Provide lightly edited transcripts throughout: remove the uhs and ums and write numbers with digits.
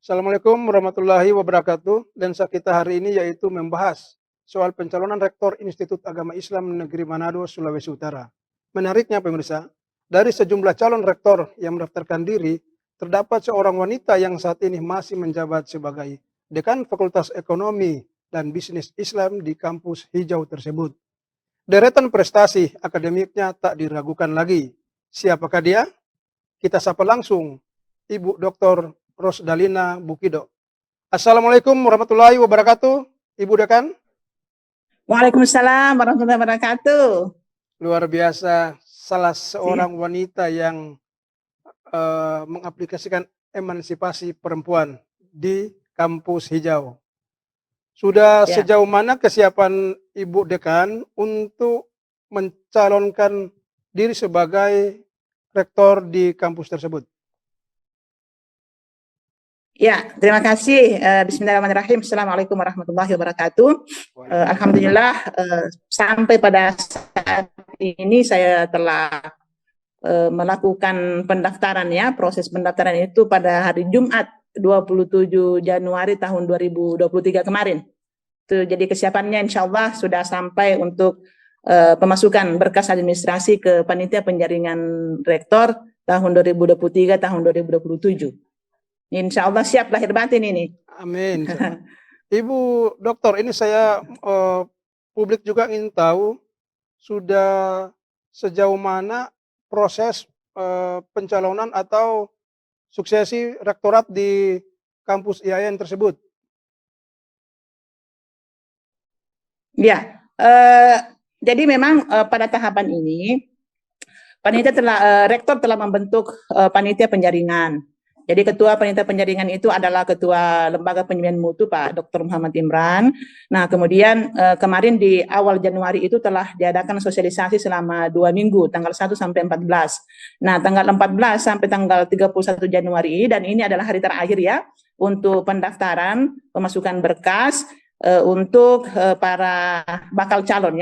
Assalamualaikum warahmatullahi wabarakatuh. Lensa kita hari ini yaitu membahas soal pencalonan Rektor Institut Agama Islam Negeri Manado, Sulawesi Utara. Menariknya pemirsa, dari sejumlah calon rektor yang mendaftarkan diri, terdapat seorang wanita yang saat ini masih menjabat sebagai Dekan Fakultas Ekonomi dan Bisnis Islam di kampus hijau tersebut. Deretan prestasi akademiknya tak diragukan lagi. Siapakah dia? Kita sapa langsung Ibu Dr. Rosdalina Bukido. Assalamualaikum warahmatullahi wabarakatuh, Ibu Dekan. Waalaikumsalam warahmatullahi wabarakatuh. Luar biasa, salah seorang wanita yang mengaplikasikan emansipasi perempuan di kampus hijau. Sudah sejauh mana kesiapan Ibu Dekan untuk mencalonkan diri sebagai rektor di kampus tersebut? Ya, terima kasih. Bismillahirrahmanirrahim. Assalamualaikum warahmatullahi wabarakatuh. Alhamdulillah, sampai pada saat ini saya telah melakukan pendaftaran ya. Proses pendaftaran itu pada hari Jumat 27 Januari tahun 2023 kemarin. Jadi kesiapannya insya Allah sudah sampai untuk pemasukan berkas administrasi ke Panitia Penjaringan Rektor tahun 2023 tahun 2027. Insya Allah siap lahir batin ini. Amin. Ibu Dokter, ini saya publik juga ingin tahu sudah sejauh mana proses pencalonan atau suksesi rektorat di kampus IAIN tersebut. Ya, jadi memang pada tahapan ini rektor telah membentuk panitia penjaringan. Jadi ketua panitia penjaringan itu adalah ketua lembaga penjamin mutu Pak Dr. Muhammad Imran. Nah kemudian kemarin di awal Januari itu telah diadakan sosialisasi selama 2 minggu, tanggal 1 sampai 14. Nah tanggal 14 sampai tanggal 31 Januari, dan ini adalah hari terakhir ya, untuk pendaftaran pemasukan berkas untuk para bakal calon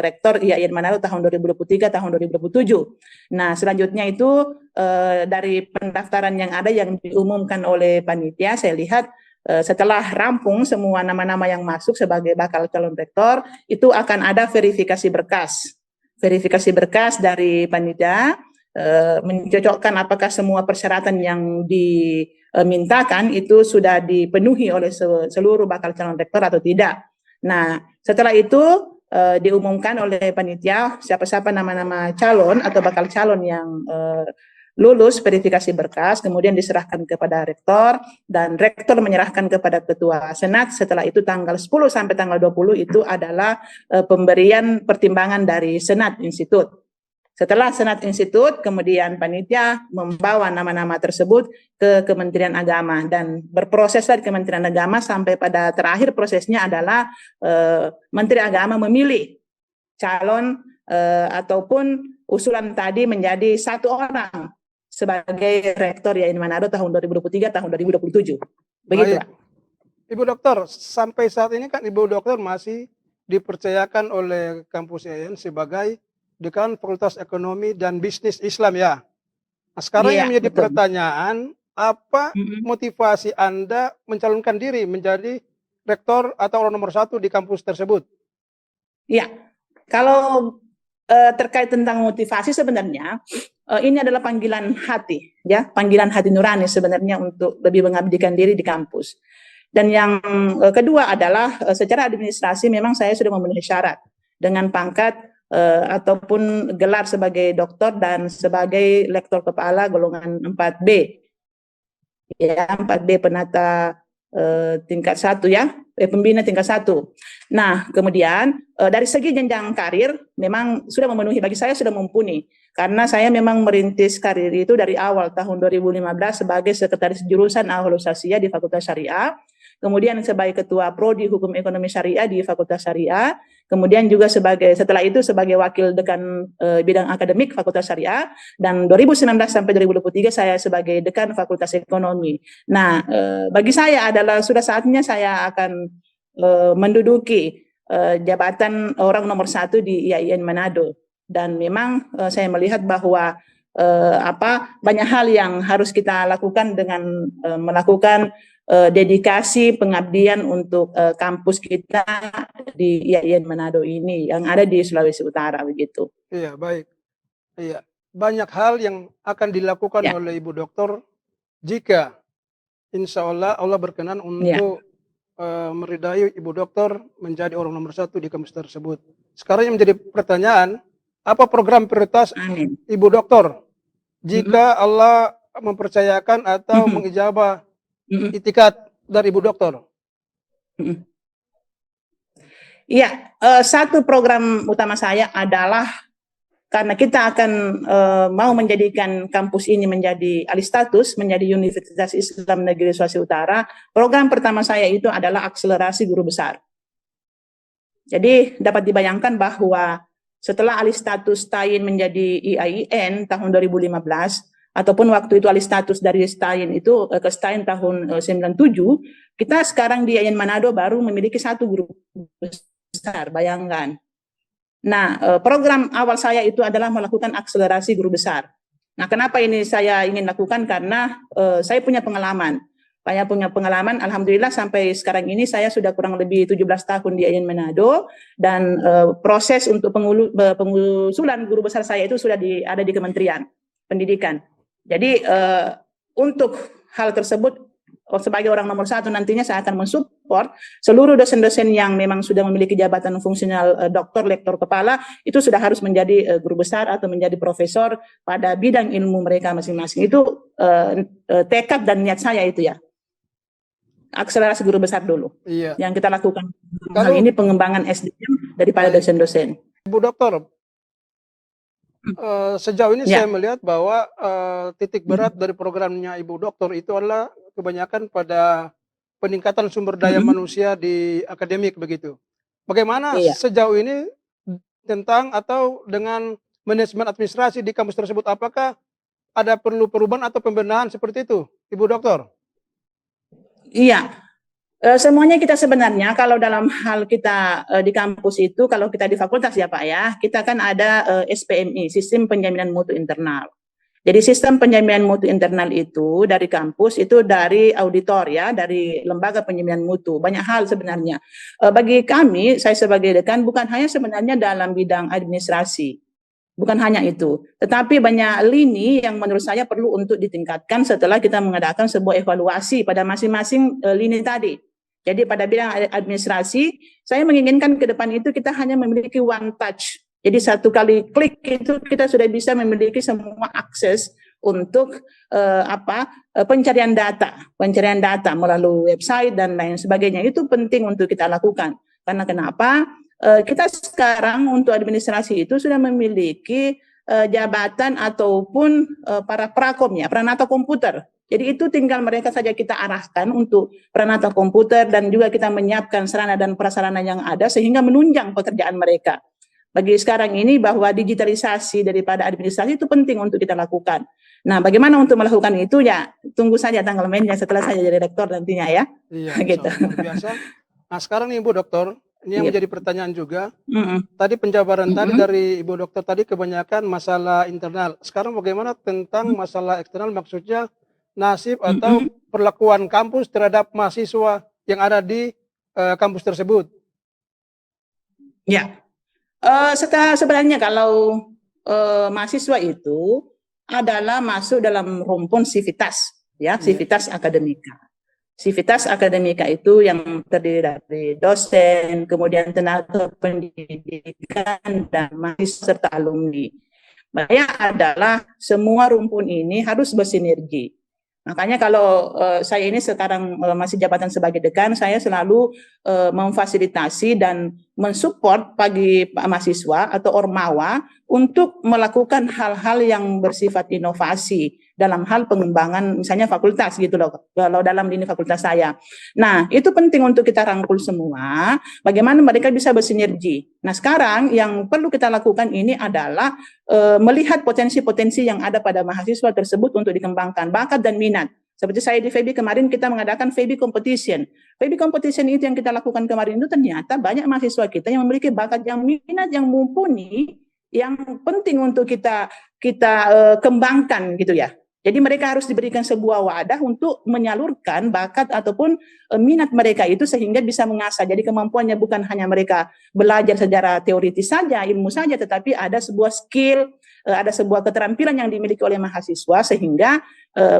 rektor IAIN Manado tahun 2023 tahun 2027. Nah, selanjutnya itu dari pendaftaran yang ada yang diumumkan oleh panitia, saya lihat setelah rampung semua nama-nama yang masuk sebagai bakal calon rektor, itu akan ada verifikasi berkas. Verifikasi berkas dari panitia mencocokkan apakah semua persyaratan yang dimintakan itu sudah dipenuhi oleh seluruh bakal calon rektor atau tidak. Nah, setelah itu diumumkan oleh panitia siapa-siapa nama-nama calon atau bakal calon yang lulus verifikasi berkas, kemudian diserahkan kepada rektor, dan rektor menyerahkan kepada ketua senat. Setelah itu tanggal 10 sampai tanggal 20 itu adalah pemberian pertimbangan dari senat institut. Setelah senat institut, kemudian panitia membawa nama-nama tersebut ke Kementerian Agama dan berproses dari Kementerian Agama sampai pada terakhir prosesnya adalah Menteri Agama memilih calon ataupun usulan tadi menjadi 1 orang sebagai rektor IAIN Manado tahun 2023 tahun 2027. Begitu, Pak. Ibu Dokter, sampai saat ini kan Ibu Dokter masih dipercayakan oleh kampus IAIN sebagai Dekan Fakultas Ekonomi dan Bisnis Islam ya. Nah, sekarang yang menjadi pertanyaan, apa motivasi Anda mencalonkan diri menjadi rektor atau orang nomor 1 di kampus tersebut? Iya, kalau terkait tentang motivasi sebenarnya ini adalah panggilan hati, ya, panggilan hati nurani sebenarnya untuk lebih mengabdikan diri di kampus. Dan yang kedua adalah secara administrasi memang saya sudah memenuhi syarat dengan pangkat ataupun gelar sebagai doktor dan sebagai lektor kepala golongan 4B, ya, 4B penata tingkat 1 ya, pembina tingkat 1. Nah kemudian dari segi jenjang karir memang sudah memenuhi, bagi saya sudah mumpuni, karena saya memang merintis karir itu dari awal tahun 2015 sebagai sekretaris jurusan Ahlus Syariah di Fakultas Syariah, kemudian sebagai ketua prodi Hukum Ekonomi Syariah di Fakultas Syariah, kemudian juga setelah itu sebagai wakil dekan bidang akademik Fakultas Syariah, dan 2019 sampai 2023 saya sebagai dekan Fakultas Ekonomi. Nah, bagi saya adalah sudah saatnya saya akan menduduki jabatan orang nomor 1 di IAIN Manado, dan memang saya melihat bahwa banyak hal yang harus kita lakukan dengan melakukan dedikasi pengabdian untuk kampus kita di IAIN Manado ini yang ada di Sulawesi Utara begitu. Iya, baik. Iya, banyak hal yang akan dilakukan Ya. oleh Ibu Dokter jika insya Allah berkenan Ya. untuk meridai Ibu Dokter menjadi orang nomor 1 di kampus tersebut. Sekarang yang menjadi pertanyaan, apa program prioritas Amin. Ibu Dokter jika Allah mempercayakan atau mengijabah itikat dari Ibu Dokter? Iya, satu program utama saya adalah karena kita akan mau menjadikan kampus ini menjadi alih status, menjadi Universitas Islam Negeri Sulawesi Utara. Program pertama saya itu adalah akselerasi guru besar. Jadi dapat dibayangkan bahwa setelah alih status TAIN menjadi IAIN tahun 2015, ataupun waktu itu alih status dari STAIN itu ke STAIN tahun 97, kita sekarang di IAIN Manado baru memiliki satu guru besar, bayangkan. Nah, program awal saya itu adalah melakukan akselerasi guru besar. Nah, kenapa ini saya ingin lakukan? Karena saya punya pengalaman. Saya punya pengalaman, alhamdulillah sampai sekarang ini saya sudah kurang lebih 17 tahun di IAIN Manado, dan proses untuk pengusulan guru besar saya itu sudah ada di Kementerian Pendidikan. Jadi untuk hal tersebut, sebagai orang nomor 1 nantinya saya akan mensupport seluruh dosen-dosen yang memang sudah memiliki jabatan fungsional doktor, lektor, kepala, itu sudah harus menjadi guru besar atau menjadi profesor pada bidang ilmu mereka masing-masing. Itu tekad dan niat saya itu ya. Akselerasi guru besar dulu. Iya. Yang kita lakukan. Hal ini pengembangan SDM daripada dosen-dosen. Ibu Dokter, sejauh ini saya melihat bahwa titik berat dari programnya Ibu Dokter itu adalah kebanyakan pada peningkatan sumber daya manusia di akademik begitu. Bagaimana sejauh ini tentang atau dengan manajemen administrasi di kampus tersebut? Apakah ada perlu perubahan atau pembenahan seperti itu, Ibu Dokter? Iya, semuanya kita sebenarnya kalau dalam hal kita di kampus itu, kalau kita di fakultas ya Pak ya, kita kan ada SPMI, Sistem Penjaminan Mutu Internal. Jadi sistem penjaminan mutu internal itu dari kampus, itu dari auditor ya, dari lembaga penjaminan mutu. Banyak hal sebenarnya. Bagi kami, saya sebagai dekan, bukan hanya sebenarnya dalam bidang administrasi. Bukan hanya itu, tetapi banyak lini yang menurut saya perlu untuk ditingkatkan setelah kita mengadakan sebuah evaluasi pada masing-masing lini tadi. Jadi pada bidang administrasi, saya menginginkan ke depan itu kita hanya memiliki one touch. Jadi satu kali klik itu kita sudah bisa memiliki semua akses untuk pencarian data melalui website dan lain sebagainya. Itu penting untuk kita lakukan. Karena kenapa? Kita sekarang untuk administrasi itu sudah memiliki jabatan ataupun para prakom ya, pranata komputer. Jadi itu tinggal mereka saja kita arahkan untuk pranata komputer, dan juga kita menyiapkan sarana dan prasarana yang ada sehingga menunjang pekerjaan mereka. Bagi sekarang ini bahwa digitalisasi daripada administrasi itu penting untuk kita lakukan. Nah, bagaimana untuk melakukan itu ya tunggu saja tanggal mainnya setelah saya jadi rektor nantinya ya. Iya, gitu. Luar biasa. Nah, sekarang nih Ibu Dokter, ini yang menjadi pertanyaan juga. Tadi penjabaran tadi dari Ibu Dokter tadi kebanyakan masalah internal. Sekarang bagaimana tentang masalah eksternal, maksudnya nasib atau perlakuan kampus terhadap mahasiswa yang ada di kampus tersebut? Ya, sebenarnya kalau mahasiswa itu adalah masuk dalam rumpun sivitas, ya, sivitas akademika. Sivitas akademika itu yang terdiri dari dosen, kemudian tenaga pendidikan, dan mahasiswa serta alumni. Makanya adalah semua rumpun ini harus bersinergi. Makanya kalau saya ini sekarang masih jabatan sebagai dekan, saya selalu memfasilitasi dan mensupport bagi mahasiswa atau ormawa untuk melakukan hal-hal yang bersifat inovasi dalam hal pengembangan misalnya fakultas gitu loh, kalau dalam lini fakultas saya. Nah, itu penting untuk kita rangkul semua, bagaimana mereka bisa bersinergi. Nah, sekarang yang perlu kita lakukan ini adalah melihat potensi-potensi yang ada pada mahasiswa tersebut untuk dikembangkan, bakat dan minat. Seperti saya di FEBI kemarin kita mengadakan FEBI Competition. FEBI Competition itu yang kita lakukan kemarin itu ternyata banyak mahasiswa kita yang memiliki bakat yang minat yang mumpuni, yang penting untuk kita kembangkan gitu ya. Jadi mereka harus diberikan sebuah wadah untuk menyalurkan bakat ataupun minat mereka itu sehingga bisa mengasah. Jadi kemampuannya bukan hanya mereka belajar secara teoritis saja, ilmu saja, tetapi ada sebuah skill, ada sebuah keterampilan yang dimiliki oleh mahasiswa sehingga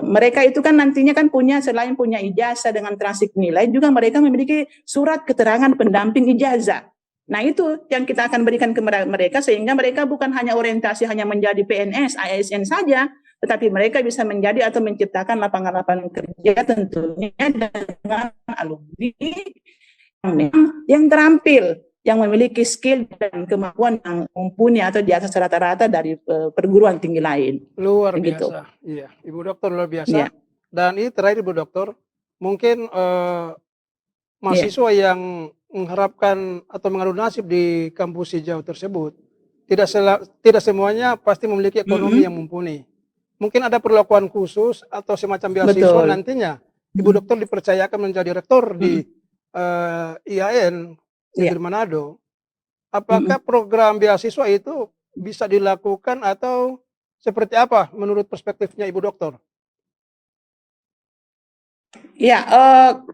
mereka itu kan nantinya kan punya, selain punya ijazah dengan transkrip nilai, juga mereka memiliki surat keterangan pendamping ijazah. Nah itu yang kita akan berikan ke mereka sehingga mereka bukan hanya orientasi hanya menjadi PNS, ASN saja, tetapi mereka bisa menjadi atau menciptakan lapangan-lapangan kerja tentunya dengan alumni yang terampil, yang memiliki skill dan kemampuan yang mumpuni atau di atas rata-rata dari perguruan tinggi lain. Luar Begitu. biasa. Iya, Ibu Dokter luar biasa. Iya. Dan ini terakhir Ibu Dokter, mungkin Iya. mahasiswa yang mengharapkan atau mengadu nasib di kampus hijau tersebut, tidak semuanya pasti memiliki ekonomi yang mumpuni. Mungkin ada perlakuan khusus atau semacam beasiswa Betul. nantinya Ibu Dokter dipercayakan menjadi rektor di IAIN Negeri Iya. Manado. Apakah program beasiswa itu bisa dilakukan atau seperti apa menurut perspektifnya Ibu Dokter? Ya,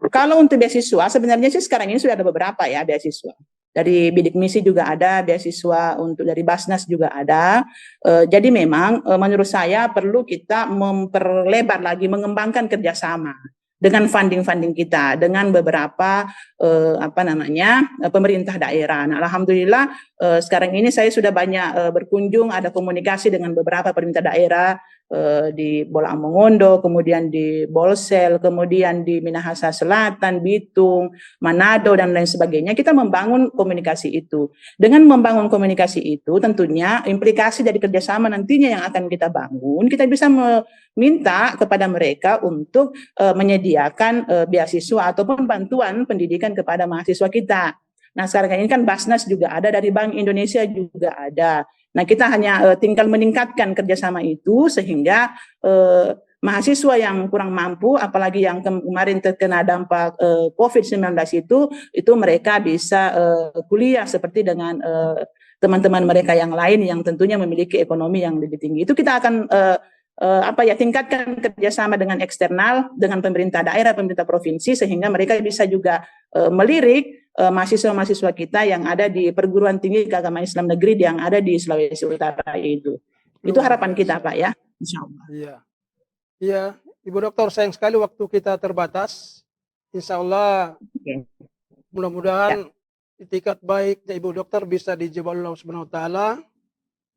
kalau untuk beasiswa sebenarnya sih sekarang ini sudah ada beberapa ya beasiswa. Dari Bidik Misi juga ada beasiswa, untuk dari Basnas juga ada. Jadi memang menurut saya perlu kita memperlebar lagi, mengembangkan kerjasama dengan funding kita, dengan beberapa pemerintah daerah. Nah, alhamdulillah sekarang ini saya sudah banyak berkunjung, ada komunikasi dengan beberapa pemerintah daerah di Bolaang Mongondo, kemudian di Bolsel, kemudian di Minahasa Selatan, Bitung, Manado, dan lain sebagainya. Kita membangun komunikasi itu. Dengan membangun komunikasi itu, tentunya implikasi dari kerjasama nantinya yang akan kita bangun, kita bisa meminta kepada mereka untuk menyediakan beasiswa ataupun bantuan pendidikan kepada mahasiswa kita. Nah, sekarang ini kan Basnas juga ada, dari Bank Indonesia juga ada. Nah, kita hanya tinggal meningkatkan kerjasama itu sehingga mahasiswa yang kurang mampu, apalagi yang kemarin terkena dampak COVID-19 itu mereka bisa kuliah seperti dengan teman-teman mereka yang lain yang tentunya memiliki ekonomi yang lebih tinggi. Itu kita akan tingkatkan kerjasama dengan eksternal, dengan pemerintah daerah, pemerintah provinsi, sehingga mereka bisa juga melirik mahasiswa-mahasiswa kita yang ada di perguruan tinggi keagamaan Islam negeri yang ada di Sulawesi Utara itu. Itu harapan kita, Pak, ya. Insyaallah. Iya. Iya, Ibu Dokter, sayang sekali waktu kita terbatas. Insyaallah mudah-mudahan itikat baiknya Ibu Dokter bisa dijawab Allah Subhanahu wa taala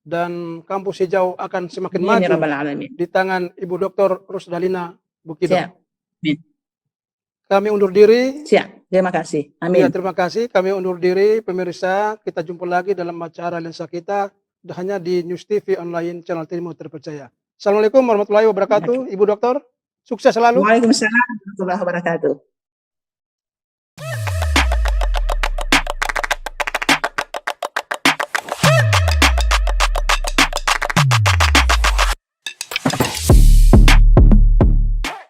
dan kampus hijau akan semakin maju di tangan Ibu Dokter Rusdalina Bukido. Kami undur diri. Siap, terima kasih. Amin. Ya, terima kasih. Kami undur diri, pemirsa. Kita jumpa lagi dalam acara lensa kita hanya di News TV Online, channel Timur terpercaya. Assalamualaikum warahmatullahi wabarakatuh. Ibu Dokter, sukses selalu. Waalaikumsalam warahmatullahi wabarakatuh.